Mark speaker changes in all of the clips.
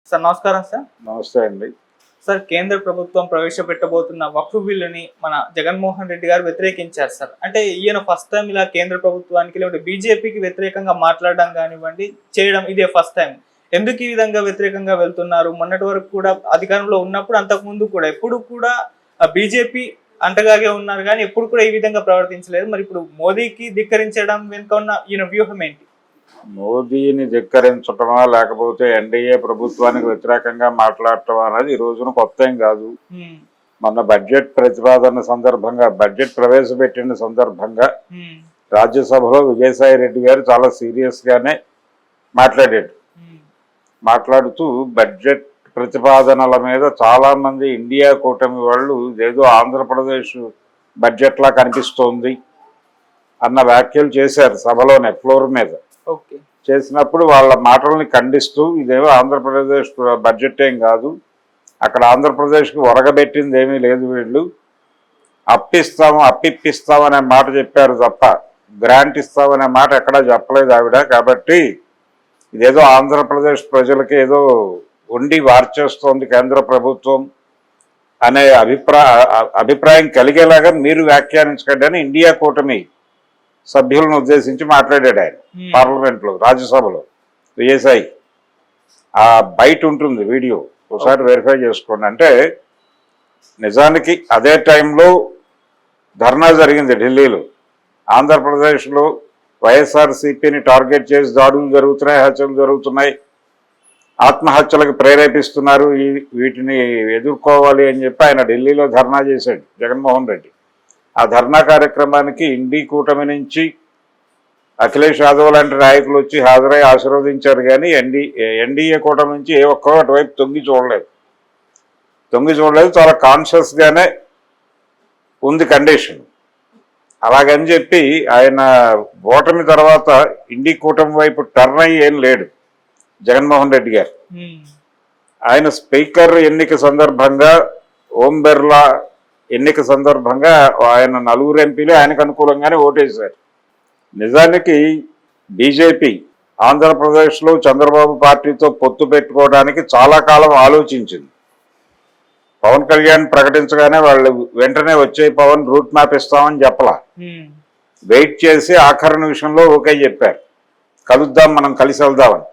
Speaker 1: Sir నమస్కారం sir.
Speaker 2: నమస్తే అండి.
Speaker 1: సార్ కేంద్ర ప్రభుత్వం ప్రవేశపెట్టబోతున్న వక్ఫ్ బిల్లుని మన జగన్మోహన్ రెడ్డి గారు వ్యతిరేకించారు సార్. అంటే ఈయన ఫస్ట్ టైం ఇలా కేంద్ర ప్రభుత్వానికి లేకపోతే బీజేపీకి వ్యతిరేకంగా మాట్లాడడం కానివ్వండి చేయడం ఇదే ఫస్ట్ టైం. ఎందుకు ఈ విధంగా వ్యతిరేకంగా వెళ్తున్నారు? మొన్నటి వరకు కూడా అధికారంలో ఉన్నప్పుడు అంతకుముందు కూడా ఎప్పుడు కూడా బీజేపీ అంటగాగే ఉన్నారు కానీ ఎప్పుడు కూడా ఈ విధంగా ప్రవర్తించలేదు. మరి ఇప్పుడు మోదీకి ధిక్కరించడం వెనుక ఉన్న ఈయన వ్యూహం ఏంటి?
Speaker 2: మోదీని ధిక్కరించటమా లేకపోతే ఎన్డీఏ ప్రభుత్వానికి వ్యతిరేకంగా మాట్లాడటం అనేది ఈ రోజున కొత్త ఏం కాదు. మొన్న బడ్జెట్ ప్రతిపాదన సందర్భంగా బడ్జెట్ ప్రవేశపెట్టిన సందర్భంగా రాజ్యసభలో విజయసాయి రెడ్డి గారు చాలా సీరియస్ గానే మాట్లాడుతూ బడ్జెట్ ప్రతిపాదనల మీద చాలా మంది ఇండియా కూటమి వాళ్ళు ఏదో ఆంధ్రప్రదేశ్ బడ్జెట్ లా కనిపిస్తోంది అన్న వ్యాఖ్యలు చేశారు సభలోనే ఫ్లోర్ మీద. చేసినప్పుడు వాళ్ళ మాటల్ని ఖండిస్తూ ఇదేమో ఆంధ్రప్రదేశ్ బడ్జెట్ ఏం కాదు, అక్కడ ఆంధ్రప్రదేశ్కి ఒరగబెట్టింది ఏమీ లేదు, వీళ్ళు అప్పిప్పిస్తామనే మాట చెప్పారు తప్ప గ్రాంట్ ఇస్తామనే మాట ఎక్కడా చెప్పలేదు ఆవిడ. కాబట్టి ఇదేదో ఆంధ్రప్రదేశ్ ప్రజలకి ఏదో ఉండి వార్చేస్తోంది కేంద్ర ప్రభుత్వం అనే అభిప్రాయం కలిగేలాగా మీరు వ్యాఖ్యానించకండి అని ఇండియా కూటమి సభ్యులను ఉద్దేశించి మాట్లాడాడు ఆయన పార్లమెంట్లో, రాజ్యసభలో. విజయసాయి ఆ బయట ఉంటుంది వీడియో, ఒకసారి వెరిఫై చేసుకోండి. అంటే నిజానికి అదే టైంలో ధర్నా జరిగింది ఢిల్లీలో. ఆంధ్రప్రదేశ్లో వైఎస్ఆర్సీపీని టార్గెట్ చేసి దాడులు జరుగుతున్నాయి, హత్యలు జరుగుతున్నాయి, ఆత్మహత్యలకు ప్రేరేపిస్తున్నారు, వీటిని ఎదుర్కోవాలి అని చెప్పి ఆయన ఢిల్లీలో ధర్నా చేశాడు జగన్మోహన్ రెడ్డి. ఆ ధర్నా కార్యక్రమానికి ఇండి కూటమి నుంచి అఖిలేష్ యాదవ్ లాంటి నాయకులు వచ్చి హాజరై ఆశీర్వదించారు కానీ ఎన్డీఏ కూటమి నుంచి ఏ ఒక్కరో అటువైపు తొంగి చూడలేదు. చాలా కాన్షియస్గానే ఉంది కండిషన్. అలాగని చెప్పి ఆయన ఓటమి తర్వాత ఇండి కూటమి వైపు టర్న్ అయ్యి ఏం లేడు జగన్మోహన్ రెడ్డి గారు. ఆయన స్పీకర్ ఎన్నిక సందర్భంగా, ఓం బిర్లా ఎన్నిక సందర్భంగా ఆయన 4 ఎంపీలు ఆయనకు అనుకూలంగానే ఓటేశారు. నిజానికి బీజేపీ ఆంధ్రప్రదేశ్లో చంద్రబాబు పార్టీతో పొత్తు పెట్టుకోవడానికి చాలా కాలం ఆలోచించింది. పవన్ కళ్యాణ్ ప్రకటించగానే వాళ్ళు వెంటనే వచ్చే పవన్ రూట్ మ్యాప్ ఇస్తామని చెప్పలా, వెయిట్ చేసి ఆఖరి నిమిషంలో ఓకే చెప్పారు, కలుద్దాం మనం కలిసి వెళ్దామని.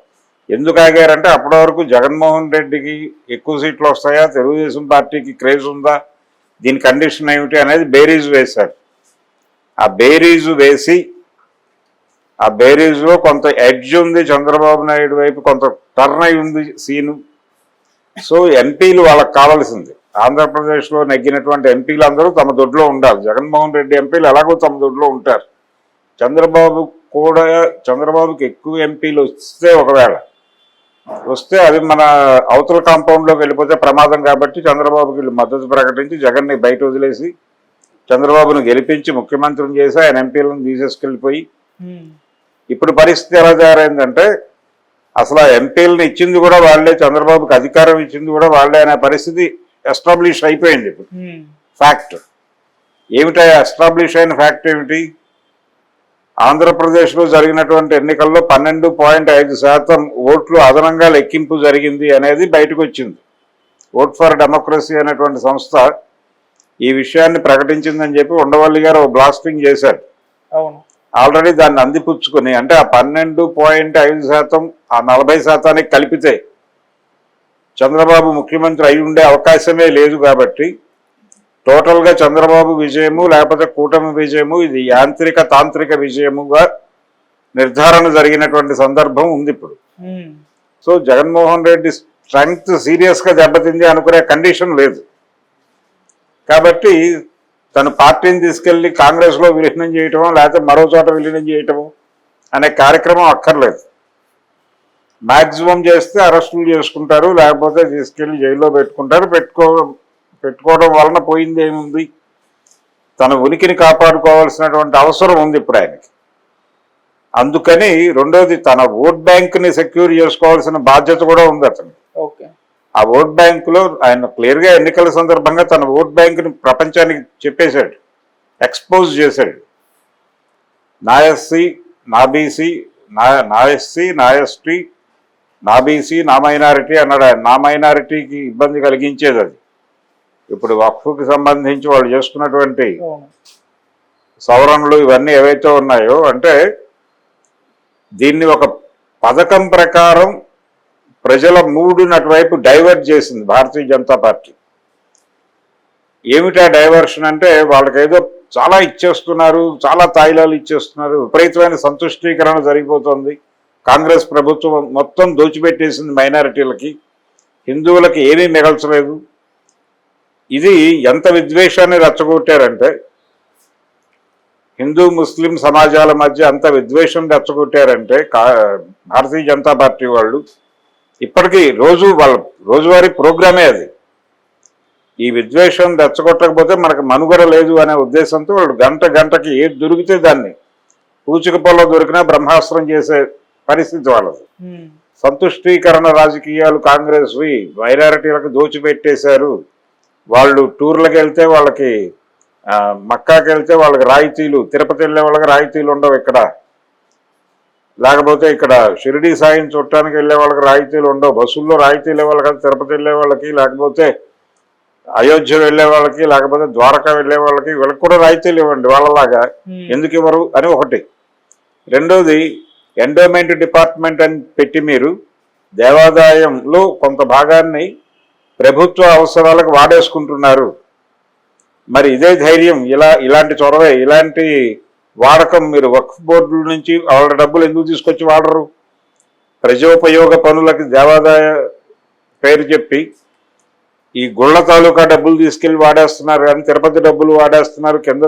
Speaker 2: ఎందుకు ఆగారంటే అప్పటి వరకు జగన్మోహన్ రెడ్డికి ఎక్కువ సీట్లు వస్తాయా, తెలుగుదేశం పార్టీకి క్రేజ్ ఉందా, దీని కండిషన్ ఏమిటి అనేది బేరీజు వేశారు. ఆ బేరీజు వేసి ఆ బేరీజులో కొంత ఎడ్జ్ ఉంది చంద్రబాబు నాయుడు వైపు, కొంత టర్న్ అయి ఉంది సీను. సో ఎంపీలు వాళ్ళకి కావాల్సింది, ఆంధ్రప్రదేశ్లో నెగ్గినటువంటి ఎంపీలు అందరూ తమ దొడ్లో ఉండాలి. జగన్మోహన్ రెడ్డి ఎంపీలు ఎలాగో తమ దొడ్లో ఉంటారు. చంద్రబాబుకి ఎక్కువ ఎంపీలు ఒకవేళ వస్తే అది మన అవతల కాంపౌండ్లోకి వెళ్ళిపోతే ప్రమాదం. కాబట్టి చంద్రబాబుకి మద్దతు ప్రకటించి జగన్ని బయట వదిలేసి చంద్రబాబును గెలిపించి ముఖ్యమంత్రిని చేసి ఆయన ఎంపీలను తీసేసుకెళ్ళిపోయి, ఇప్పుడు పరిస్థితి ఎలా తయారైందంటే అసలు ఆ ఎంపీలను ఇచ్చింది కూడా వాళ్లే, చంద్రబాబుకి అధికారం ఇచ్చింది కూడా వాళ్లే అనే పరిస్థితి ఎస్టాబ్లిష్ అయిపోయింది. ఇప్పుడు ఫ్యాక్ట్ ఏమిటా ఎస్టాబ్లిష్ అయిన ఫ్యాక్ట్ ఏమిటి? ఆంధ్రప్రదేశ్లో జరిగినటువంటి ఎన్నికల్లో 12.5% ఓట్లు అదనంగా లెక్కింపు జరిగింది అనేది బయటకు వచ్చింది. ఓట్ ఫర్ డెమోక్రసీ అనేటువంటి సంస్థ ఈ విషయాన్ని ప్రకటించిందని చెప్పి ఉండవల్లి గారు బ్లాస్టింగ్ చేశారు. ఆల్రెడీ దాన్ని అందిపుచ్చుకుని, అంటే ఆ 12.5% ఆ 40% కలిపితే చంద్రబాబు ముఖ్యమంత్రి అయి ఉండే అవకాశమే లేదు. కాబట్టి టోటల్గా చంద్రబాబు విజయము లేకపోతే కూటమి విజయము, ఇది యాంత్రిక తాంత్రిక విజయముగా నిర్ధారణ జరిగినటువంటి సందర్భం ఉంది ఇప్పుడు. సో జగన్మోహన్ రెడ్డి స్ట్రెంగ్త్ సీరియస్గా దెబ్బతింది అనుకునే కండిషన్ లేదు. కాబట్టి తన పార్టీని తీసుకెళ్లి కాంగ్రెస్లో విలీనం చేయటమో లేకపోతే మరో చోట విలీనం చేయటమో అనే కార్యక్రమం అక్కర్లేదు. మ్యాక్సిమం చేస్తే అరెస్టులు చేసుకుంటారు, లేకపోతే తీసుకెళ్లి జైల్లో పెట్టుకుంటారు. పెట్టుకోవడం వలన పోయింది ఏముంది? తన ఉనికిని కాపాడుకోవాల్సినటువంటి అవసరం ఉంది ఇప్పుడు ఆయనకి. అందుకని రెండోది తన ఓట్ బ్యాంక్ని సెక్యూర్ చేసుకోవాల్సిన బాధ్యత కూడా ఉంది అతను. ఆ ఓట్ బ్యాంకులో ఆయన క్లియర్గా ఎన్నికల సందర్భంగా తన ఓట్ బ్యాంకుని ప్రపంచానికి చెప్పేశాడు, ఎక్స్పోజ్ చేశాడు. నా ఎస్సీ, నా బీసీ, నా ఎస్సీ, నా ఎస్టీ, నా బీసీ నా మైనారిటీ అన్నాడు ఆయన. నా మైనారిటీకి ఇబ్బంది కలిగించేది అది. ఇప్పుడు వక్ఫ్కి సంబంధించి వాళ్ళు చేసుకున్నటువంటి సవరణలు ఇవన్నీ ఏవైతే ఉన్నాయో, అంటే దీన్ని ఒక పథకం ప్రకారం ప్రజల మూడుని అటువైపు డైవర్ట్ చేసింది భారతీయ జనతా పార్టీ. ఏమిటా డైవర్షన్ అంటే, వాళ్ళకేదో చాలా ఇచ్చేస్తున్నారు, చాలా తాయిలాలు ఇచ్చేస్తున్నారు, విపరీతమైన సంతుష్టీకరణ జరిగిపోతుంది, కాంగ్రెస్ ప్రభుత్వం మొత్తం దోచిపెట్టేసింది మైనారిటీలకి, హిందువులకి ఏమీ మిగల్చలేదు. ఇది ఎంత విద్వేషాన్ని రెచ్చగొట్టారంటే, హిందూ ముస్లిం సమాజాల మధ్య అంత విద్వేషం రెచ్చగొట్టారంటే భారతీయ జనతా పార్టీ వాళ్ళు ఇప్పటికీ వాళ్ళ రోజువారీ ప్రోగ్రామే అది. ఈ విద్వేషం రెచ్చగొట్టకపోతే మనకు మనుగడ లేదు అనే ఉద్దేశంతో వాళ్ళు గంటకి ఏది దొరికితే దాన్ని పూచిక పొల్లో దొరికినా బ్రహ్మాస్త్రం చేసే పరిస్థితి వాళ్ళది. సంతుష్టీకరణ రాజకీయాలు కాంగ్రెస్వి మైనారిటీలకు దోచిపెట్టేశారు. వాళ్ళు టూర్లకు వెళ్తే వాళ్ళకి మక్కాకి వెళ్తే వాళ్ళకి రాయితీలు, తిరుపతి వెళ్ళే వాళ్ళకి రాయితీలు ఉండవు ఇక్కడ, లేకపోతే ఇక్కడ షిరిడి సాయం చూడటానికి వెళ్ళే వాళ్ళకి రాయితీలు ఉండవు, బస్సుల్లో రాయితీలు ఇవ్వాలి కదా తిరుపతి వెళ్ళే వాళ్ళకి, లేకపోతే అయోధ్య వెళ్ళే వాళ్ళకి, లేకపోతే ద్వారకా వెళ్ళే వాళ్ళకి, వీళ్ళకి కూడా రాయితీలు ఇవ్వండి వాళ్ళలాగా, ఎందుకు ఇవ్వరు అని ఒకటి. రెండోది, ఎండోమెంట్ డిపార్ట్మెంట్ అని పెట్టి మీరు దేవాదాయంలో కొంత భాగాన్ని ప్రభుత్వ అవసరాలకు వాడేసుకుంటున్నారు. మరి ఇదే ధైర్యం, ఇలాంటి చొరవే, ఇలాంటి వాడకం మీరు వక్ఫ్ బోర్డుల నుంచి వాళ్ళ డబ్బులు ఎందుకు తీసుకొచ్చి వాడరు? ప్రజోపయోగ పనులకి దేవాదాయ పేరు చెప్పి ఈ గుళ్ళ తాలూకా డబ్బులు తీసుకెళ్లి వాడేస్తున్నారు, కానీ తిరుపతి డబ్బులు వాడేస్తున్నారు, కింద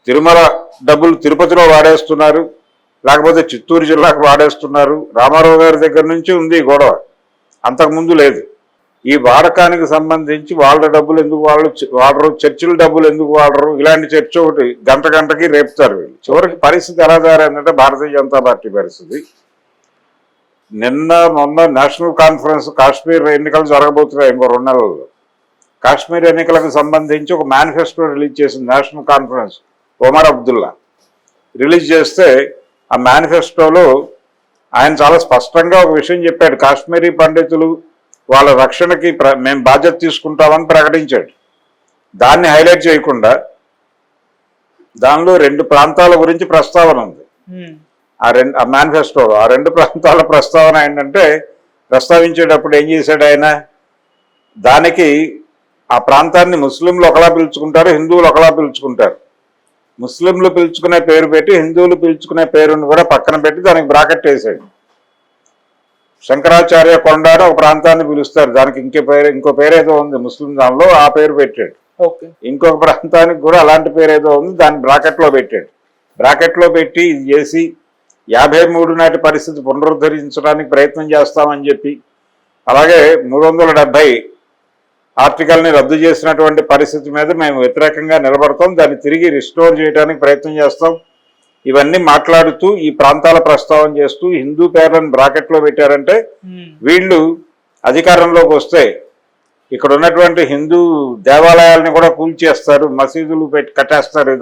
Speaker 2: తిరుమల డబ్బులు తిరుపతిలో వాడేస్తున్నారు, లేకపోతే చిత్తూరు జిల్లాకు వాడేస్తున్నారు. రామారావు గారి దగ్గర నుంచి ఉంది గొడవ, అంతకుముందు లేదు. ఈ వాడకానికి సంబంధించి వాళ్ళ డబ్బులు ఎందుకు వాడరు, చర్చిల డబ్బులు ఎందుకు వాడరు, ఇలాంటి చర్చ ఒకటి గంటకి రేపుతారు వీళ్ళు. చివరికి పరిస్థితి ఎలా తయారైందంటే భారతీయ జనతా పార్టీ పరిస్థితి, మొన్న నేషనల్ కాన్ఫరెన్స్ కాశ్మీర్ ఎన్నికలు జరగబోతున్నాయి ఇంకో 2 నెలల్లో. కాశ్మీర్ ఎన్నికలకు సంబంధించి ఒక మేనిఫెస్టో రిలీజ్ చేసింది national conference. Omar Abdullah release చేస్తే ఆ మేనిఫెస్టోలో ఆయన చాలా స్పష్టంగా ఒక విషయం చెప్పాడు. కాశ్మీరీ పండితులు వాళ్ళ రక్షణకి మేము బాధ్యత తీసుకుంటామని ప్రకటించాడు. దాన్ని హైలైట్ చేయకుండా దానిలో 2 ప్రాంతాల గురించి ప్రస్తావన ఉంది ఆ మేనిఫెస్టోలో. ఆ 2 ప్రాంతాల ప్రస్తావన ఏంటంటే, ప్రస్తావించేటప్పుడు ఏం చేశాడు ఆయన, దానికి ఆ ప్రాంతాన్ని ముస్లింలు ఒకలా పిలుచుకుంటారు, హిందువులు ఒకలా పిలుచుకుంటారు. ముస్లింలు పిలుచుకునే పేరు పెట్టి హిందువులు పిలుచుకునే పేరును కూడా పక్కన పెట్టి దానికి బ్రాకెట్ వేసాడు. శంకరాచార్య కొండ అని ఒక ప్రాంతాన్ని పిలుస్తారు, దానికి ఇంకో పేరు ఏదో ఉంది ముస్లిం దానిలో, ఆ పేరు పెట్టాడు. ఇంకొక ప్రాంతానికి కూడా అలాంటి పేరు ఏదో ఉంది, దాన్ని బ్రాకెట్లో పెట్టాడు. బ్రాకెట్లో పెట్టి ఇది చేసి 53 నాటి పరిస్థితి పునరుద్ధరించడానికి ప్రయత్నం చేస్తామని చెప్పి, అలాగే 370 ఆర్టికల్ని రద్దు చేసినటువంటి పరిస్థితి మీద మేము వ్యతిరేకంగా నిలబడతాం, దాన్ని తిరిగి రిస్టోర్ చేయడానికి ప్రయత్నం చేస్తాం, ఇవన్నీ మాట్లాడుతూ ఈ ప్రాంతాల ప్రస్తావన చేస్తూ హిందూ పేర్లను బ్రాకెట్లో పెట్టారంటే, వీళ్ళు అధికారంలోకి వస్తే ఇక్కడ ఉన్నటువంటి హిందూ దేవాలయాలని కూడా కూల్చేస్తారు, మసీదులు కట్టేస్తారు,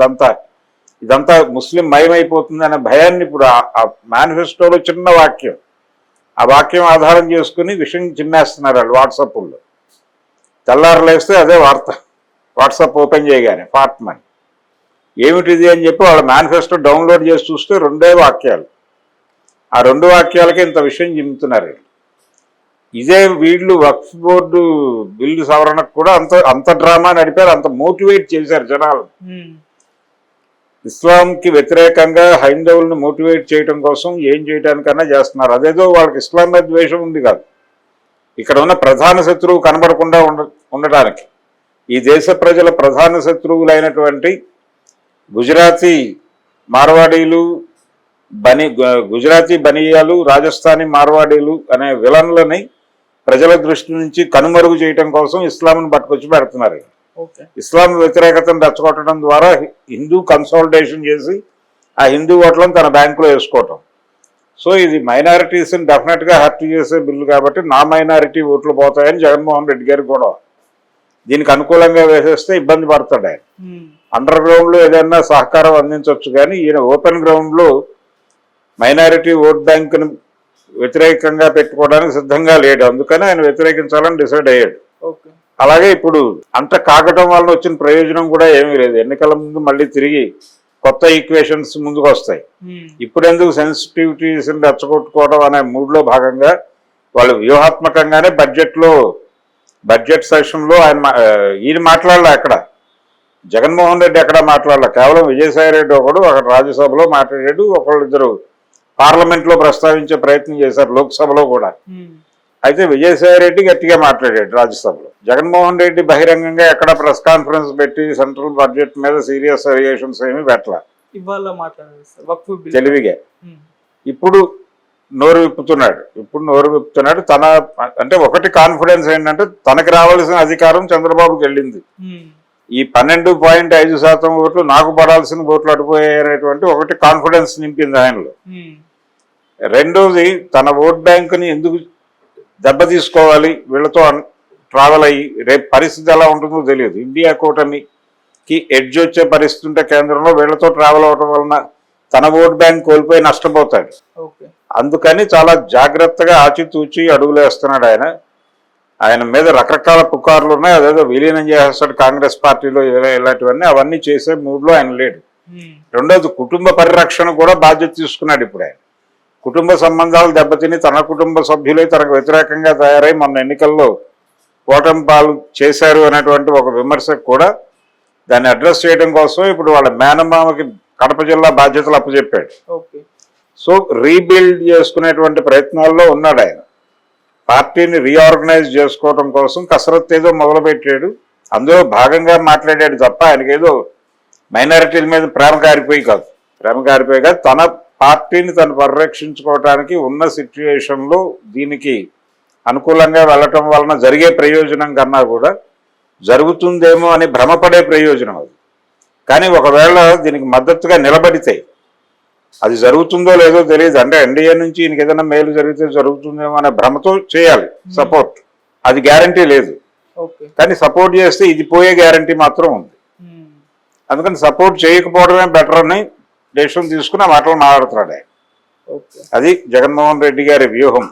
Speaker 2: ఇదంతా ముస్లిం మయమైపోతుంది అనే భయాన్ని ఇప్పుడు ఆ మేనిఫెస్టోలో చిన్న వాక్యం, ఆ వాక్యం ఆధారం చేసుకుని విషయం చిమ్మేస్తున్నారు వాళ్ళు వాట్సాప్లో. తెల్లారలేస్తే అదే వార్త, వాట్సాప్ ఓపెన్ చేయగానే ఫాట్మని ఏమిటిది అని చెప్పి వాళ్ళ మేనిఫెస్టో డౌన్లోడ్ చేసి చూస్తే 2 వాక్యాలు. ఆ 2 వాక్యాలకి ఇంత విషయం చెబుతున్నారు. ఇదే వీళ్ళు వక్ఫ్ బోర్డు బిల్లు సవరణకు కూడా అంత డ్రామా నడిపారు, అంత మోటివేట్ చేశారు జనాలు. ఇస్లాంకి వ్యతిరేకంగా హైందవులను మోటివేట్ చేయడం కోసం ఏం చేయడానికన్నా చేస్తున్నారు. అదేదో వాళ్ళకి ఇస్లాం మీద ద్వేషం ఉంది కాదు, ఇక్కడ ఉన్న ప్రధాన శత్రువు కనబడకుండా ఉండటానికి, ఈ దేశ ప్రజల ప్రధాన శత్రువులైనటువంటి గుజరాతీ మార్వాడీలు, గుజరాతీ బనియాలు, రాజస్థానీ మార్వాడీలు అనే విలన్లని ప్రజల దృష్టి నుంచి కనుమరుగు చేయడం కోసం ఇస్లాంను పట్టుకొచ్చి పెడుతున్నారు. ఇస్లాం వ్యతిరేకతను రెచ్చగొట్టడం ద్వారా హిందూ కన్సాలిడేషన్ చేసి ఆ హిందూ ఓట్లను తన బ్యాంకులో వేసుకోవటం. సో ఇది మైనారిటీస్ని డెఫినెట్గా హర్ట్ చేసే బిల్లు కాబట్టి నా మైనారిటీ ఓట్లు పోతాయని జగన్మోహన్ రెడ్డి గారు కూడా దీనికి అనుకూలంగా వేసేస్తే ఇబ్బంది పడతాడు ఆయన. అండర్ గ్రౌండ్లో ఏదైనా సహకారం అందించవచ్చు, కానీ ఈయన ఓపెన్ గ్రౌండ్లో మైనారిటీ ఓట్ బ్యాంకును వ్యతిరేకంగా పెట్టుకోవడానికి సిద్ధంగా లేడు. అందుకని ఆయన వ్యతిరేకించాలని డిసైడ్ అయ్యాడు.
Speaker 1: ఓకే.
Speaker 2: అలాగే ఇప్పుడు అంత కాకటం వల్ల వచ్చిన ప్రయోజనం కూడా ఏమీ లేదు. ఎన్నికల ముందు మళ్ళీ తిరిగి కొత్త ఈక్వేషన్స్ ముందుకు వస్తాయి. ఇప్పుడు ఎందుకు సెన్సిటివిటీస్ రెచ్చగొట్టుకోవడం అనే మూడ్లో భాగంగా వాళ్ళు వ్యూహాత్మకంగానే బడ్జెట్ సెషన్లో ఈయన మాట్లాడలే. అక్కడ జగన్మోహన్ రెడ్డి ఎక్కడ మాట్లాడలే. కేవలం విజయసాయి రెడ్డి ఒకడు అక్కడ రాజ్యసభలో మాట్లాడాడు, ఒకళ్ళిద్దరు పార్లమెంట్లో ప్రస్తావించే ప్రయత్నం చేశారు, లోక్సభలో కూడా. అయితే విజయసాయి రెడ్డి గట్టిగా మాట్లాడాడు రాజ్యసభలో. జగన్మోహన్ రెడ్డి బహిరంగంగా ఎక్కడ ప్రెస్ కాన్ఫరెన్స్ పెట్టి సెంట్రల్ బడ్జెట్ మీద సీరియస్ సజెషన్స్ ఏమీ పెట్టలే.
Speaker 1: ఇవాళ మాట్లాడారు
Speaker 2: తెలివిగా. ఇప్పుడు నోరు విప్పుతున్నాడు. తన అంటే ఒకటి కాన్ఫిడెన్స్ ఏంటంటే తనకి రావాల్సిన అధికారం చంద్రబాబుకి వెళ్ళింది. ఈ 12.5% ఓట్లు నాకు పడాల్సిన ఓట్లు అడిపోయాయనేటువంటి ఒకటి కాన్ఫిడెన్స్ నింపింది ఆయనలో. రెండోది, తన ఓట్ బ్యాంకుని ఎందుకు దెబ్బతీసుకోవాలి, వీళ్ళతో ట్రావెల్ అయ్యి రేపు పరిస్థితి ఎలా ఉంటుందో తెలియదు. ఇండియా కూటమికి ఎడ్జ్ వచ్చే పరిస్థితి ఉంటే కేంద్రంలో వీళ్ళతో ట్రావెల్ అవడం వలన తన ఓట్ బ్యాంక్ కోల్పోయి నష్టపోతాడు. అందుకని చాలా జాగ్రత్తగా ఆచితూచి అడుగులేస్తున్నాడు ఆయన. ఆయన మీద రకరకాల పుకార్లు ఉన్నాయి. అదేదో విలీనం చేస్తాడు కాంగ్రెస్ పార్టీలో, ఇలాంటివన్నీ అవన్నీ చేసే మూడ్లో ఆయన లేడు. రెండోది, కుటుంబ పరిరక్షణ కూడా బాధ్యత తీసుకున్నాడు ఇప్పుడు ఆయన. కుటుంబ సంబంధాలు దెబ్బతిని తన కుటుంబ సభ్యులే తనకు వ్యతిరేకంగా తయారై మొన్న ఎన్నికల్లో ఓటమి పాలు చేశారు అనేటువంటి ఒక విమర్శకు కూడా దాన్ని అడ్రస్ చేయడం కోసం ఇప్పుడు వాళ్ళ మేనమామకి కడప జిల్లా బాధ్యతలు అప్పచెప్పాడు. సో రీబిల్డ్ చేసుకునేటువంటి ప్రయత్నాల్లో ఉన్నాడు ఆయన. పార్టీని రీఆర్గనైజ్ చేసుకోవడం కోసం కసరత్తు ఏదో మొదలుపెట్టాడు. అందులో భాగంగా మాట్లాడాడు తప్ప ఆయనకేదో మైనారిటీల మీద ప్రేమ కారిపోయి కాదు. తన పార్టీని తను పరిరక్షించుకోవడానికి ఉన్న సిచ్యుయేషన్లో దీనికి అనుకూలంగా వెళ్ళటం వలన జరిగే ప్రయోజనం కన్నా కూడా జరుగుతుందేమో అని భ్రమపడే ప్రయోజనం అది. కానీ ఒకవేళ దీనికి మద్దతుగా నిలబడితే అది జరుగుతుందో లేదో తెలియదు. అంటే ఎన్డీఏ నుంచి ఈయనకి ఏదైనా మేలు జరిగితే జరుగుతుందేమో అనే భ్రమతో చేయాలి సపోర్ట్. అది గ్యారంటీ లేదు. కానీ సపోర్ట్ చేస్తే ఇది పోయే గ్యారంటీ మాత్రం ఉంది. అందుకని సపోర్ట్ చేయకపోవడమే బెటర్ అని డెసిషన్ తీసుకుని ఆ మాటలు మాట్లాడుతున్నాడు ఆయన. అది జగన్మోహన్ రెడ్డి గారి వ్యూహం.